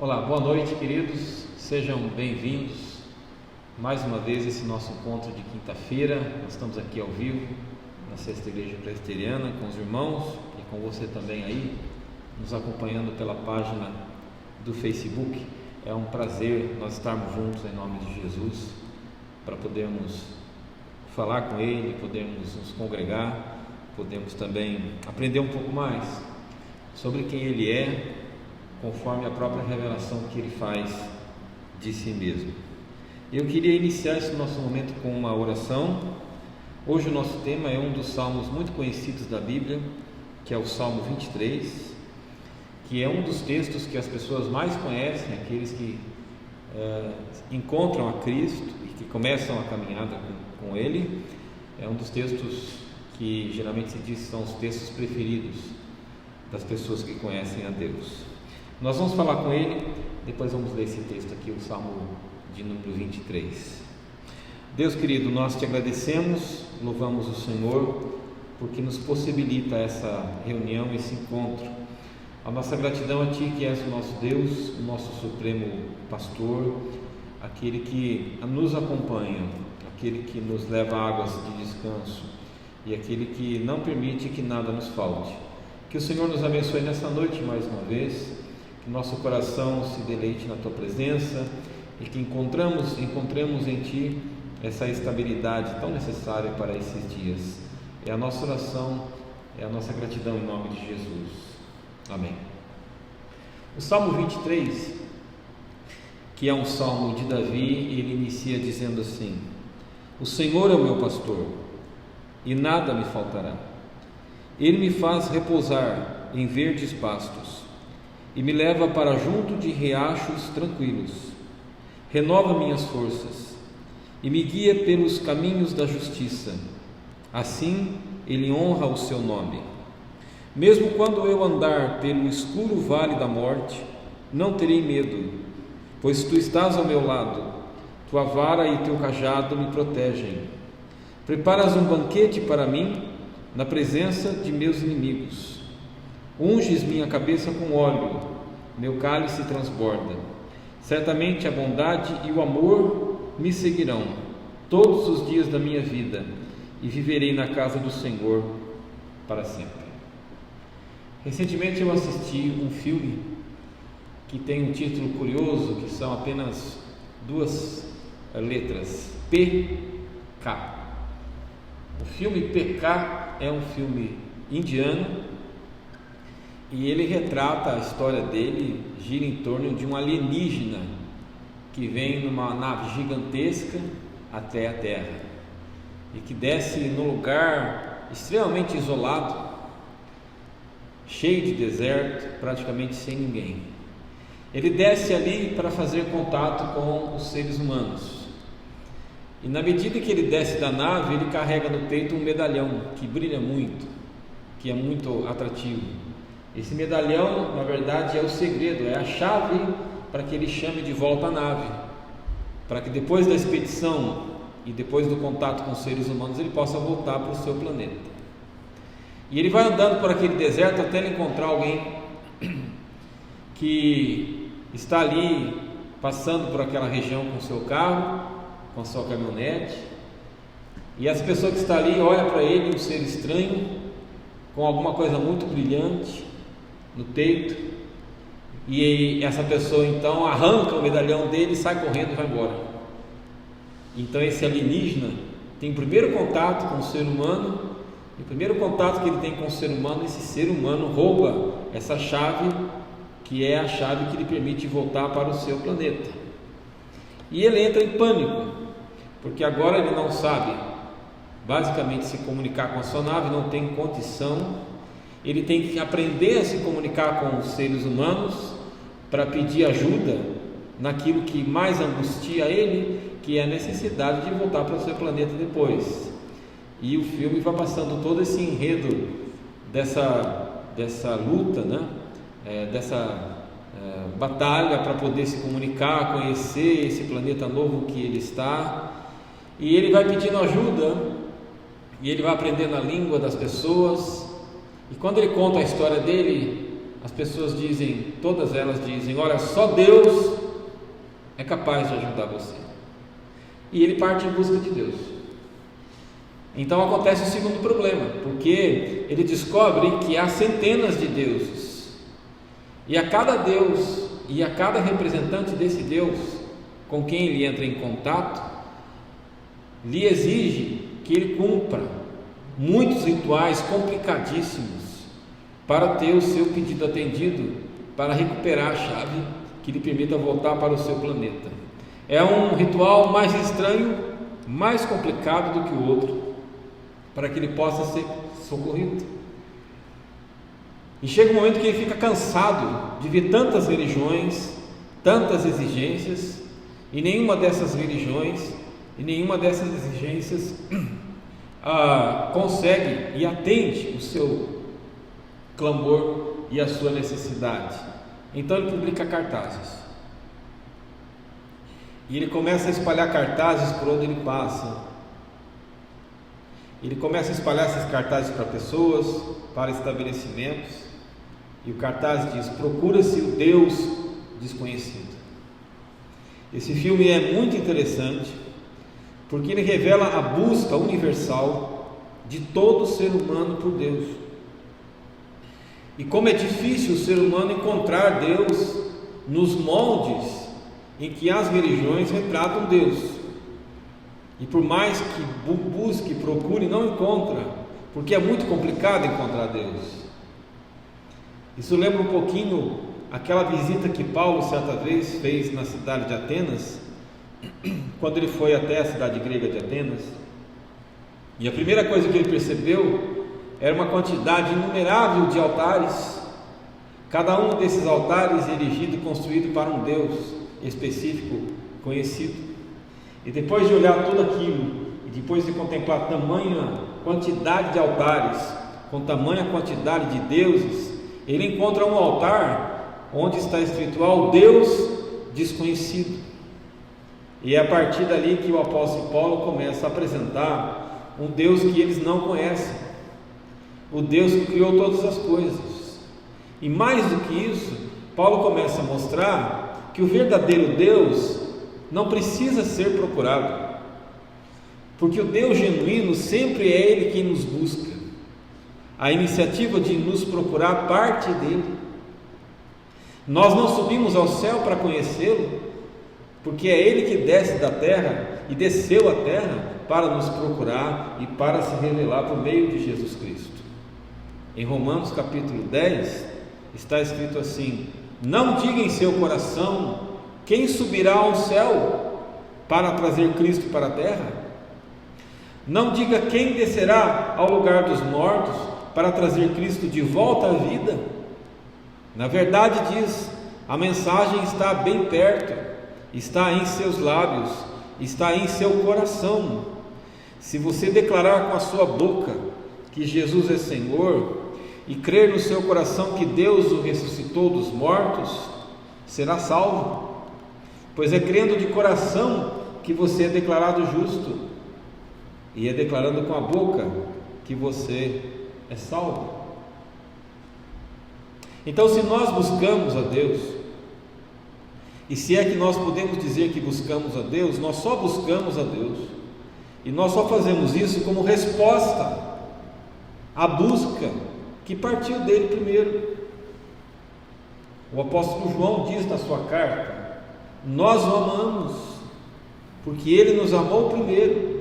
Olá, boa noite, queridos, sejam bem-vindos mais uma vez a esse nosso encontro de quinta-feira. Nós estamos aqui ao vivo na Sexta Igreja Presbiteriana com os irmãos e com você também aí, nos acompanhando pela página do Facebook. É um prazer nós estarmos juntos em nome de Jesus, para podermos falar com Ele, podermos nos congregar, podemos também aprender um pouco mais sobre quem Ele é, conforme a própria revelação que Ele faz de si mesmo. Eu queria iniciar esse nosso momento com uma oração. Hoje o nosso tema é um dos salmos muito conhecidos da Bíblia, que é o Salmo 23, que é um dos textos que as pessoas mais conhecem, aqueles que encontram a Cristo e que começam a caminhada com Ele. É um dos textos que geralmente se diz que são os textos preferidos das pessoas que conhecem a Deus. Nós vamos falar com Ele, depois vamos ler esse texto aqui, o Salmo de número 23. Deus querido, nós te agradecemos, louvamos o Senhor, porque nos possibilita essa reunião, esse encontro. A nossa gratidão a Ti, que és o nosso Deus, o nosso supremo pastor, aquele que nos acompanha, aquele que nos leva a águas de descanso e aquele que não permite que nada nos falte. Que o Senhor nos abençoe nessa noite mais uma vez, que nosso coração se deleite na Tua presença e que encontremos em Ti essa estabilidade tão necessária para esses dias. É a nossa oração, é a nossa gratidão em nome de Jesus. Amém. O Salmo 23, que é um salmo de Davi, ele inicia dizendo assim: O Senhor é o meu pastor e nada me faltará. Ele me faz repousar em verdes pastos e me leva para junto de riachos tranquilos. Renova minhas forças e me guia pelos caminhos da justiça. Assim Ele honra o seu nome. Mesmo quando eu andar pelo escuro vale da morte, não terei medo, pois Tu estás ao meu lado. Tua vara e Teu cajado me protegem. Preparas um banquete para mim na presença de meus inimigos. Unges minha cabeça com óleo, meu cálice transborda. Certamente a bondade e o amor me seguirão todos os dias da minha vida, e viverei na casa do Senhor para sempre. Recentemente eu assisti um filme que tem um título curioso, que são apenas duas letras, PK. O filme PK é um filme indiano e ele retrata, a história dele gira em torno de um alienígena que vem numa nave gigantesca até a Terra e que desce num lugar extremamente isolado, cheio de deserto, praticamente sem ninguém. Ele desce ali para fazer contato com os seres humanos. E na medida que ele desce da nave, ele carrega no peito um medalhão que brilha muito, que é muito atrativo. Esse medalhão, na verdade, é o segredo, é a chave para que ele chame de volta a nave, para que depois da expedição e depois do contato com os seres humanos ele possa voltar para o seu planeta. E ele vai andando por aquele deserto até ele encontrar alguém que está ali passando por aquela região com o seu carro, com a sua caminhonete, e as pessoas que estão ali olham para ele, um ser estranho, com alguma coisa muito brilhante no peito, e essa pessoa então arranca o medalhão dele, sai correndo e vai embora. Então esse alienígena tem o primeiro contato com o ser humano, e o primeiro contato que ele tem com o ser humano, esse ser humano rouba essa chave, que é a chave que lhe permite voltar para o seu planeta. E ele entra em pânico, porque agora ele não sabe basicamente se comunicar com a sua nave, não tem condição. Ele tem que aprender a se comunicar com os seres humanos para pedir ajuda naquilo que mais angustia ele, que é a necessidade de voltar para o seu planeta depois. E o filme vai passando todo esse enredo dessa luta, né? Dessa batalha para poder se comunicar, conhecer esse planeta novo que ele está, e ele vai pedindo ajuda, e ele vai aprendendo a língua das pessoas, e quando ele conta a história dele, as pessoas dizem, todas elas dizem: olha, só Deus é capaz de ajudar você. E ele parte em busca de Deus. Então acontece o segundo problema, porque ele descobre que há centenas de deuses, e a cada Deus e a cada representante desse Deus com quem ele entra em contato, lhe exige que ele cumpra muitos rituais complicadíssimos para ter o seu pedido atendido, para recuperar a chave que lhe permita voltar para o seu planeta. É um ritual mais estranho, mais complicado do que o outro, para que ele possa ser socorrido. E chega um momento que ele fica cansado de ver tantas religiões, tantas exigências, e nenhuma dessas religiões e nenhuma dessas exigências consegue e atende o seu clamor e a sua necessidade. Então ele publica cartazes, e ele começa a espalhar cartazes por onde ele passa. Ele começa a espalhar esses cartazes para pessoas, para estabelecimentos, e o cartaz diz: procura-se o Deus desconhecido. Esse filme é muito interessante, porque ele revela a busca universal de todo ser humano por Deus, e como é difícil o ser humano encontrar Deus nos moldes em que as religiões retratam Deus. E por mais que busque, procure, não encontra, porque é muito complicado encontrar Deus. Isso lembra um pouquinho aquela visita que Paulo certa vez fez na cidade de Atenas, quando ele foi até a cidade grega de Atenas, e a primeira coisa que ele percebeu era uma quantidade inumerável de altares, cada um desses altares erigido e construído para um Deus específico, conhecido. E depois de olhar tudo aquilo, e depois de contemplar tamanha quantidade de altares, com tamanha quantidade de deuses, ele encontra um altar onde está escrito: ao Deus desconhecido. E é a partir dali que o apóstolo Paulo começa a apresentar um Deus que eles não conhecem, o Deus que criou todas as coisas. E mais do que isso, Paulo começa a mostrar que o verdadeiro Deus não precisa ser procurado, porque o Deus genuíno sempre é Ele quem nos busca. A iniciativa de nos procurar parte dele. Nós não subimos ao céu para conhecê-lo, porque é Ele que desce da terra e desceu à terra para nos procurar e para se revelar por meio de Jesus Cristo. Em Romanos capítulo 10 está escrito assim: não diga em seu coração: quem subirá ao céu para trazer Cristo para a terra? Não diga: quem descerá ao lugar dos mortos para trazer Cristo de volta à vida? Na verdade, diz: a mensagem está bem perto, está em seus lábios, está em seu coração. Se você declarar com a sua boca que Jesus é Senhor e crer no seu coração que Deus o ressuscitou dos mortos, será salvo. Pois é crendo de coração que você é declarado justo, e é declarando com a boca que você é salvo. Então, se nós buscamos a Deus, e se é que nós podemos dizer que buscamos a Deus, nós só buscamos a Deus, e nós só fazemos isso como resposta à busca que partiu dele primeiro. O apóstolo João diz na sua carta: nós o amamos, porque ele nos amou primeiro.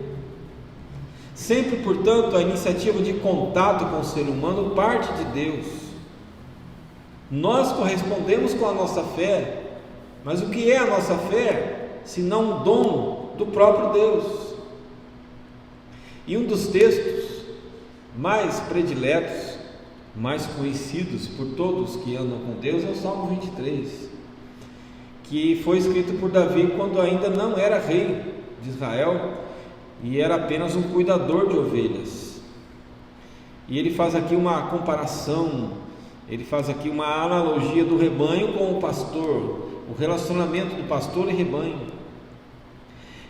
Sempre, portanto, a iniciativa de contato com o ser humano parte de Deus. Nós correspondemos com a nossa fé, mas o que é a nossa fé, se não um dom do próprio Deus? E um dos textos mais prediletos, mais conhecidos por todos que andam com Deus, é o Salmo 23, que foi escrito por Davi quando ainda não era rei de Israel e era apenas um cuidador de ovelhas. E ele faz aqui uma comparação, ele faz aqui uma analogia do rebanho com o pastor, o relacionamento do pastor e rebanho.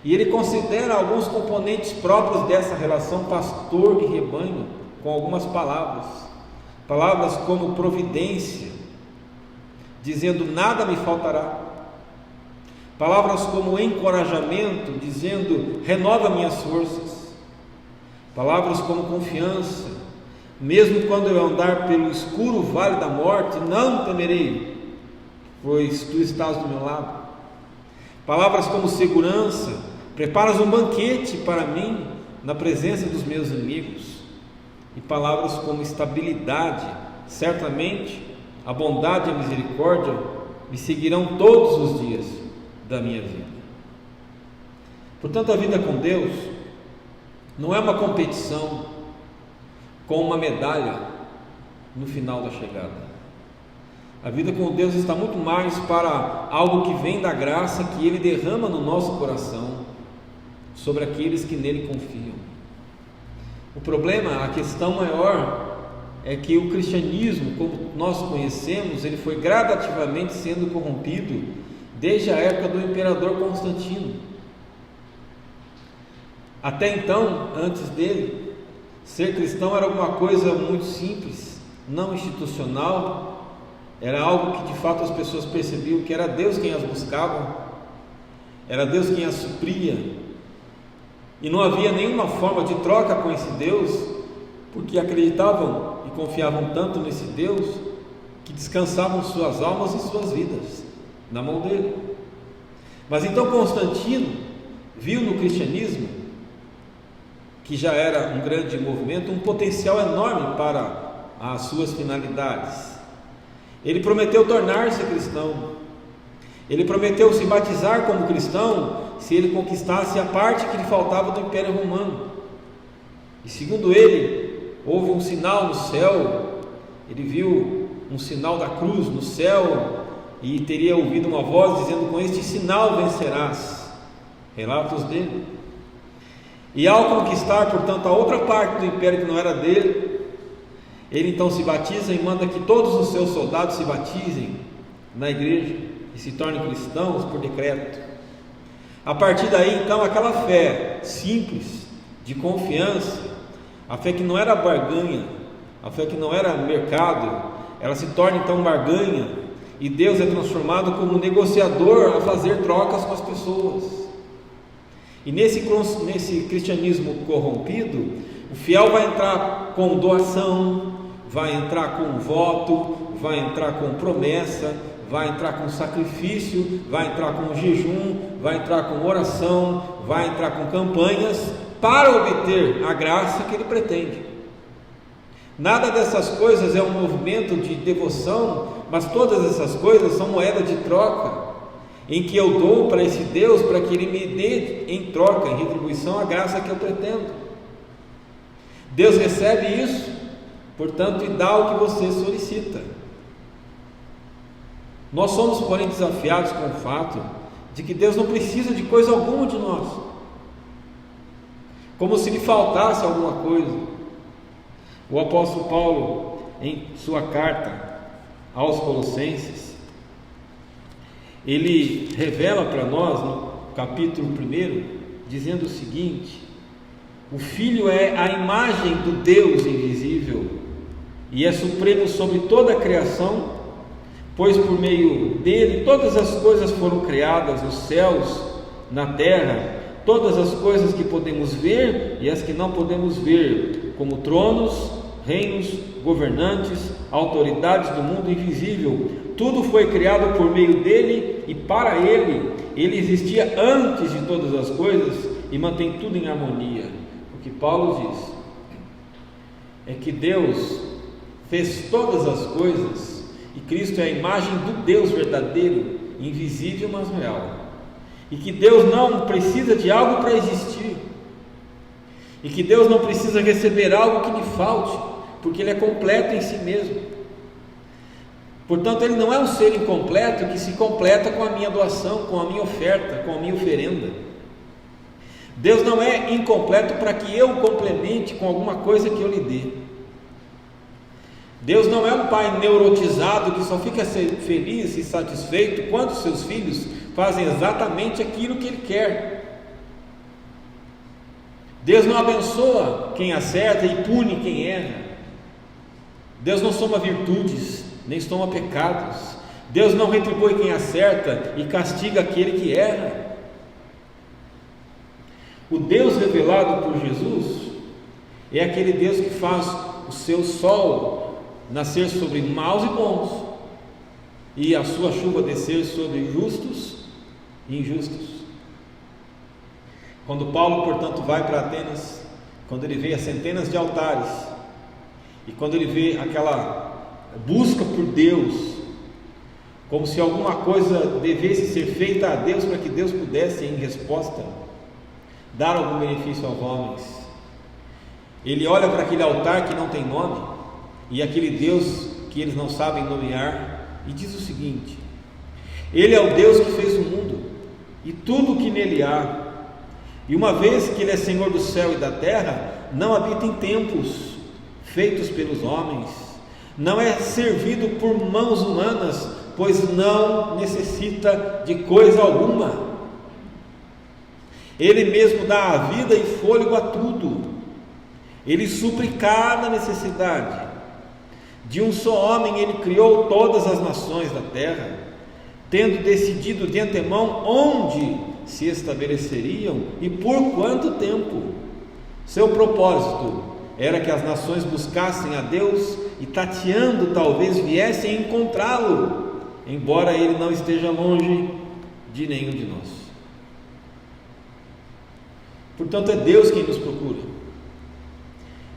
E ele considera alguns componentes próprios dessa relação pastor e rebanho com algumas palavras como providência, dizendo: nada me faltará. Palavras como encorajamento, dizendo: renova minhas forças. Palavras como confiança: mesmo quando eu andar pelo escuro vale da morte, não temerei, pois tu estás do meu lado. Palavras como segurança: preparas um banquete para mim na presença dos meus inimigos. E palavras como estabilidade: certamente a bondade e a misericórdia me seguirão todos os dias da minha vida. Portanto, a vida com Deus não é uma competição com uma medalha no final da chegada. A vida com Deus está muito mais para algo que vem da graça que Ele derrama no nosso coração sobre aqueles que nele confiam. O problema, a questão maior, é que o cristianismo, como nós conhecemos, ele foi gradativamente sendo corrompido desde a época do imperador Constantino. Até então, antes dele, ser cristão era alguma coisa muito simples, não institucional, era algo que de fato as pessoas percebiam que era Deus quem as buscava, era Deus quem as supria, e não havia nenhuma forma de troca com esse Deus, porque acreditavam e confiavam tanto nesse Deus, que descansavam suas almas e suas vidas na mão dele. Mas então Constantino viu no cristianismo, que já era um grande movimento, um potencial enorme para as suas finalidades. Ele prometeu tornar-se cristão, ele prometeu se batizar como cristão se ele conquistasse a parte que lhe faltava do Império Romano. E segundo ele, houve um sinal no céu, ele viu um sinal da cruz no céu e teria ouvido uma voz dizendo: com este sinal vencerás. Relatos dele. E ao conquistar, portanto, a outra parte do império que não era dele, ele então se batiza e manda que todos os seus soldados se batizem na igreja e se tornem cristãos por decreto. A partir daí, então, aquela fé simples, de confiança, a fé que não era barganha, a fé que não era mercado, ela se torna então barganha, e Deus é transformado como negociador a fazer trocas com as pessoas. E nesse cristianismo corrompido, o fiel vai entrar com doação, vai entrar com voto, vai entrar com promessa, vai entrar com sacrifício, vai entrar com jejum, vai entrar com oração, vai entrar com campanhas para obter a graça que ele pretende. Nada dessas coisas é um movimento de devoção, mas todas essas coisas são moeda de troca, em que eu dou para esse Deus para que Ele me dê em troca, em retribuição, a graça que eu pretendo. Deus recebe isso, portanto, e dá o que você solicita. Nós somos, porém, desafiados com o fato de que Deus não precisa de coisa alguma de nós, como se lhe faltasse alguma coisa. O apóstolo Paulo, em sua carta aos Colossenses, ele revela para nós, no capítulo 1, dizendo o seguinte: o Filho é a imagem do Deus invisível e é supremo sobre toda a criação, pois por meio dele todas as coisas foram criadas, nos céus, na terra, todas as coisas que podemos ver e as que não podemos ver, como tronos, reinos, governantes, autoridades do mundo invisível. Tudo foi criado por meio dele e para ele. Ele existia antes de todas as coisas e mantém tudo em harmonia. O que Paulo diz é que Deus fez todas as coisas e Cristo é a imagem do Deus verdadeiro, invisível mas real, e que Deus não precisa de algo para existir, e que Deus não precisa receber algo que lhe falte, porque Ele é completo em si mesmo. Portanto, Ele não é um ser incompleto que se completa com a minha doação, com a minha oferta, com a minha oferenda. Deus não é incompleto para que eu o complemente com alguma coisa que eu lhe dê. Deus não é um pai neurotizado que só fica feliz e satisfeito quando seus filhos fazem exatamente aquilo que Ele quer. Deus não abençoa quem acerta e pune quem erra. Deus não soma virtudes, nem soma pecados. Deus não retribui quem acerta e castiga aquele que erra. O Deus revelado por Jesus é aquele Deus que faz o seu sol nascer sobre maus e bons, e a sua chuva descer sobre justos e injustos. Quando Paulo, portanto, vai para Atenas, quando ele vê as centenas de altares, e quando ele vê aquela busca por Deus, como se alguma coisa devesse ser feita a Deus para que Deus pudesse, em resposta, dar algum benefício aos homens, ele olha para aquele altar que não tem nome, e aquele Deus que eles não sabem nomear, e diz o seguinte: Ele é o Deus que fez o mundo e tudo o que nele há, e uma vez que Ele é Senhor do céu e da terra, não habita em templos feitos pelos homens, não é servido por mãos humanas, pois não necessita de coisa alguma. Ele mesmo dá a vida e fôlego a tudo. Ele supre cada necessidade. De um só homem Ele criou todas as nações da terra, tendo decidido de antemão onde se estabeleceriam e por quanto tempo. Seu propósito era que as nações buscassem a Deus e, tateando, talvez viessem a encontrá-lo, embora Ele não esteja longe de nenhum de nós. Portanto, é Deus quem nos procura,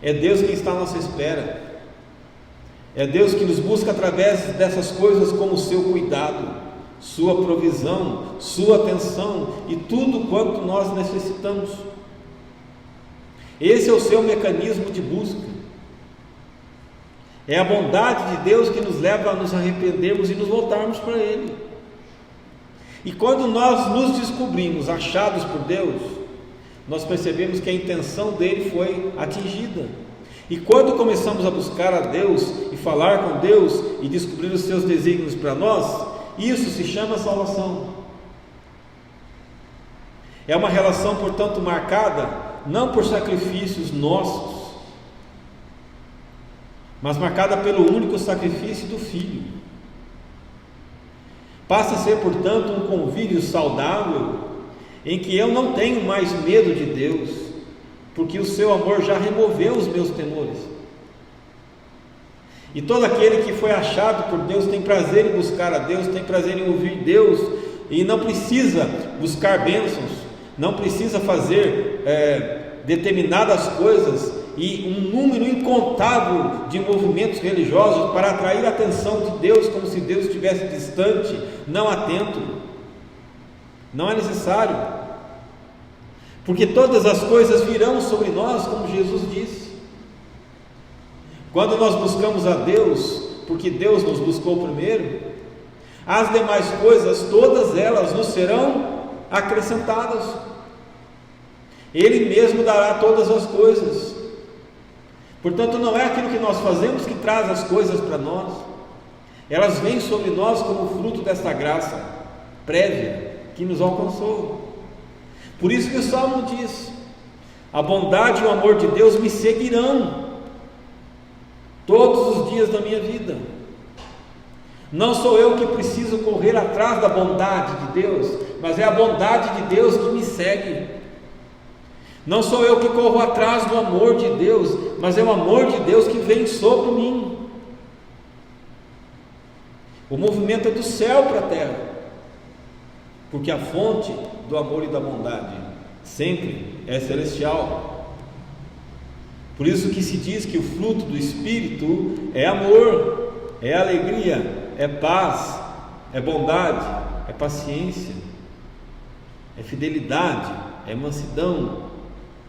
é Deus quem está à nossa espera, é Deus que nos busca através dessas coisas, como o seu cuidado, sua provisão, sua atenção e tudo quanto nós necessitamos. Esse é o seu mecanismo de busca. É a bondade de Deus que nos leva a nos arrependermos e nos voltarmos para Ele. E quando nós nos descobrimos achados por Deus, nós percebemos que a intenção dele foi atingida. E quando começamos a buscar a Deus e falar com Deus e descobrir os seus desígnios para nós, isso se chama salvação. É uma relação, portanto, marcada não por sacrifícios nossos, mas marcada pelo único sacrifício do Filho. Passa a ser, portanto, um convívio saudável, em que eu não tenho mais medo de Deus, porque o seu amor já removeu os meus temores. E todo aquele que foi achado por Deus tem prazer em buscar a Deus, tem prazer em ouvir Deus, e não precisa buscar bênçãos, não precisa fazer determinadas coisas e um número incontável de movimentos religiosos para atrair a atenção de Deus, como se Deus estivesse distante, não atento. Não é necessário, porque todas as coisas virão sobre nós, como Jesus disse. Quando nós buscamos a Deus, porque Deus nos buscou primeiro, as demais coisas, todas elas nos serão acrescentadas. Ele mesmo dará todas as coisas. Portanto, não é aquilo que nós fazemos que traz as coisas para nós, elas vêm sobre nós como fruto desta graça prévia que nos alcançou. Por isso que o Salmo diz: a bondade e o amor de Deus me seguirão todos os dias da minha vida. Não sou eu que preciso correr atrás da bondade de Deus, mas é a bondade de Deus que me segue. Não sou eu que corro atrás do amor de Deus, mas é o amor de Deus que vem sobre mim. O movimento é do céu para a terra, porque a fonte do amor e da bondade sempre é celestial. Por isso que se diz que o fruto do Espírito é amor, é alegria, é paz, é bondade, é paciência, é fidelidade, é mansidão,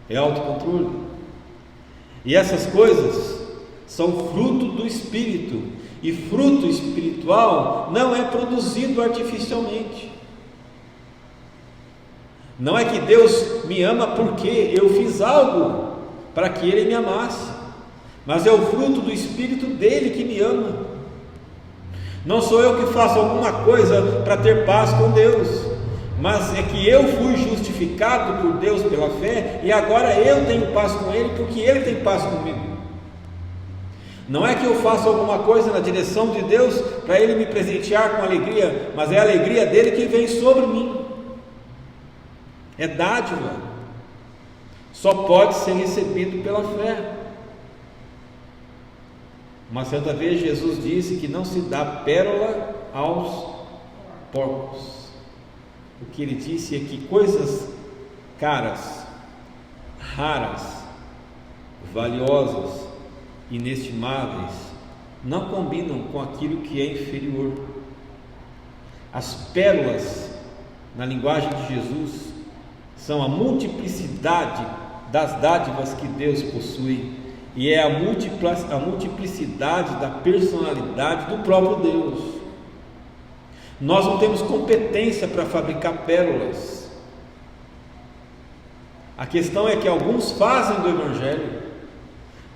é autocontrole. E essas coisas são fruto do Espírito, e fruto espiritual não é produzido artificialmente. Não é que Deus me ama porque eu fiz algo para que Ele me amasse, mas é o fruto do Espírito dele que me ama. Não sou eu que faço alguma coisa para ter paz com Deus, mas é que eu fui justificado por Deus pela fé, e agora eu tenho paz com Ele, porque Ele tem paz comigo. Não é que eu faça alguma coisa na direção de Deus para Ele me presentear com alegria, mas é a alegria dele que vem sobre mim. É dádiva. Só pode ser recebido pela fé. Uma certa vez Jesus disse que não se dá pérola aos porcos. O que ele disse é que coisas caras, raras, valiosas, inestimáveis, não combinam com aquilo que é inferior. As pérolas, na linguagem de Jesus, são a multiplicidade das dádivas que Deus possui, e é a multiplicidade da personalidade do próprio Deus. Nós não temos competência para fabricar pérolas. A questão é que alguns fazem do Evangelho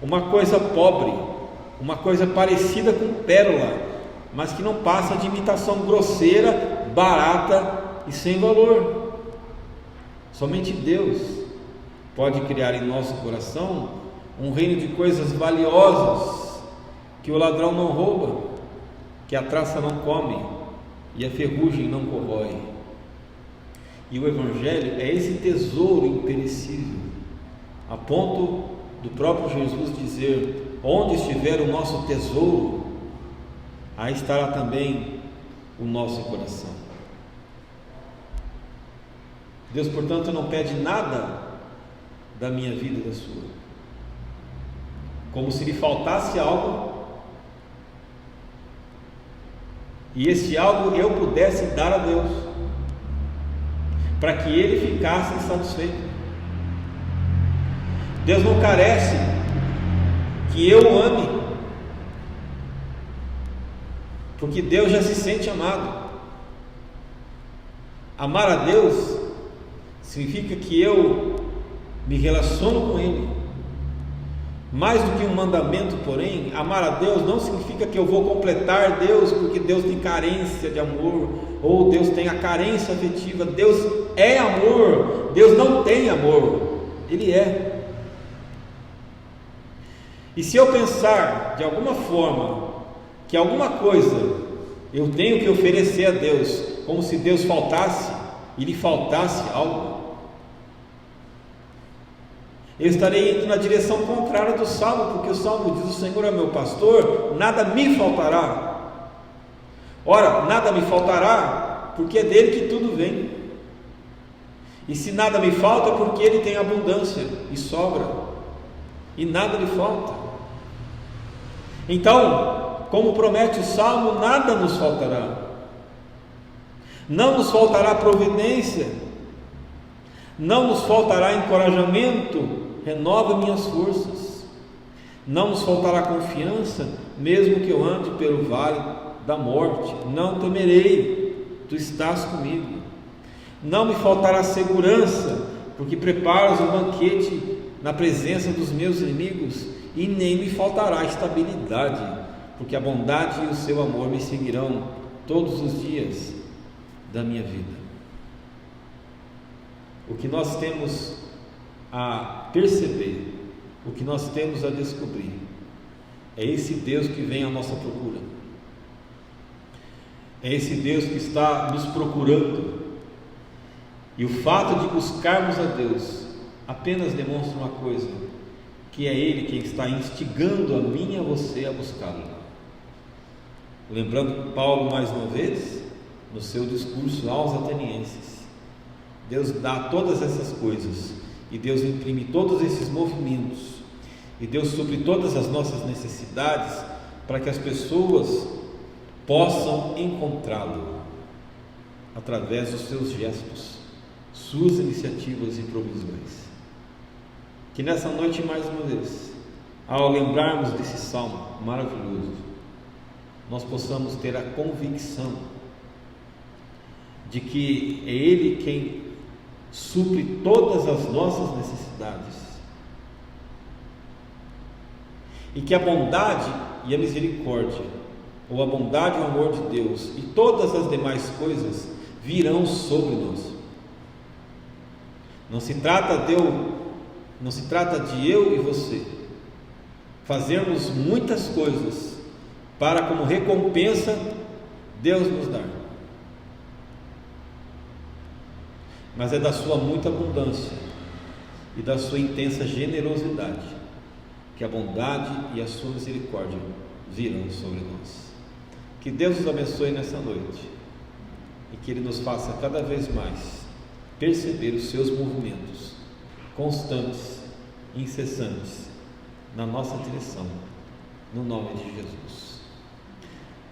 uma coisa pobre, uma coisa parecida com pérola, mas que não passa de imitação grosseira, barata e sem valor. Somente Deus pode criar em nosso coração um reino de coisas valiosas, que o ladrão não rouba, que a traça não come e a ferrugem não corrói. E o Evangelho é esse tesouro imperecível, a ponto do próprio Jesus dizer: onde estiver o nosso tesouro, aí estará também o nosso coração. Deus, portanto, não pede nada da minha vida e da sua, como se lhe faltasse algo, e esse algo eu pudesse dar a Deus, para que Ele ficasse satisfeito. Deus não carece que eu o ame, porque Deus já se sente amado. Amar a Deus significa que eu me relaciono com Ele. Mais do que um mandamento, porém, amar a Deus não significa que eu vou completar Deus porque Deus tem carência de amor, ou Deus tem a carência afetiva. Deus é amor, Deus não tem amor, Ele é. E se eu pensar de alguma forma que alguma coisa eu tenho que oferecer a Deus, como se Deus faltasse e lhe faltasse algo, eu estarei indo na direção contrária do Salmo, porque o Salmo diz: o Senhor é meu pastor, nada me faltará. Ora, nada me faltará, porque é dele que tudo vem. E se nada me falta, é porque ele tem abundância e sobra, e nada lhe falta. Então, como promete o Salmo, nada nos faltará. Não nos faltará providência, não nos faltará encorajamento, renova minhas forças. Não nos faltará confiança, mesmo que eu ande pelo vale da morte, não temerei, tu estás comigo. Não me faltará segurança, porque preparas um banquete na presença dos meus inimigos, e nem me faltará estabilidade, porque a bondade e o seu amor me seguirão todos os dias da minha vida. O que nós temos a perceber, o que nós temos a descobrir, é esse Deus que vem à nossa procura, é esse Deus que está nos procurando, e o fato de buscarmos a Deus apenas demonstra uma coisa, que é Ele quem está instigando a mim e a você a buscá-lo. Lembrando Paulo mais uma vez, no seu discurso aos atenienses, Deus dá todas essas coisas, e Deus imprime todos esses movimentos, e Deus supre todas as nossas necessidades, para que as pessoas possam encontrá-lo através dos seus gestos, suas iniciativas e provisões. Que nessa noite, mais uma vez, ao lembrarmos desse salmo maravilhoso, nós possamos ter a convicção de que é Ele quem supre todas as nossas necessidades, e que a bondade e a misericórdia, ou a bondade e o amor de Deus e todas as demais coisas virão sobre nós. Não se trata de eu e você fazermos muitas coisas para, como recompensa, Deus nos dar. Mas é da sua muita abundância e da sua intensa generosidade que a bondade e a sua misericórdia virão sobre nós. Que Deus nos abençoe nessa noite e que Ele nos faça cada vez mais perceber os seus movimentos constantes, incessantes na nossa direção, no nome de Jesus.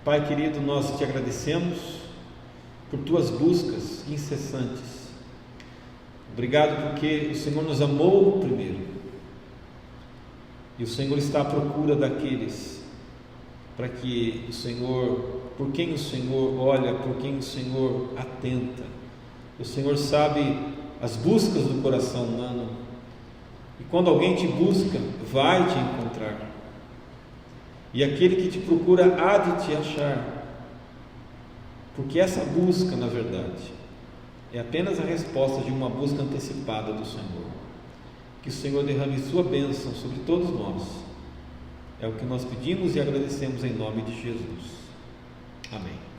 Pai querido, nós te agradecemos por tuas buscas incessantes. Obrigado porque o Senhor nos amou primeiro e o Senhor está à procura daqueles para que o Senhor, por quem o Senhor olha, por quem o Senhor atenta. O Senhor sabe as buscas do coração humano e quando alguém te busca, vai te encontrar, e aquele que te procura há de te achar, porque essa busca, na verdade, é apenas a resposta de uma busca antecipada do Senhor. Que o Senhor derrame sua bênção sobre todos nós. É o que nós pedimos e agradecemos em nome de Jesus. Amém.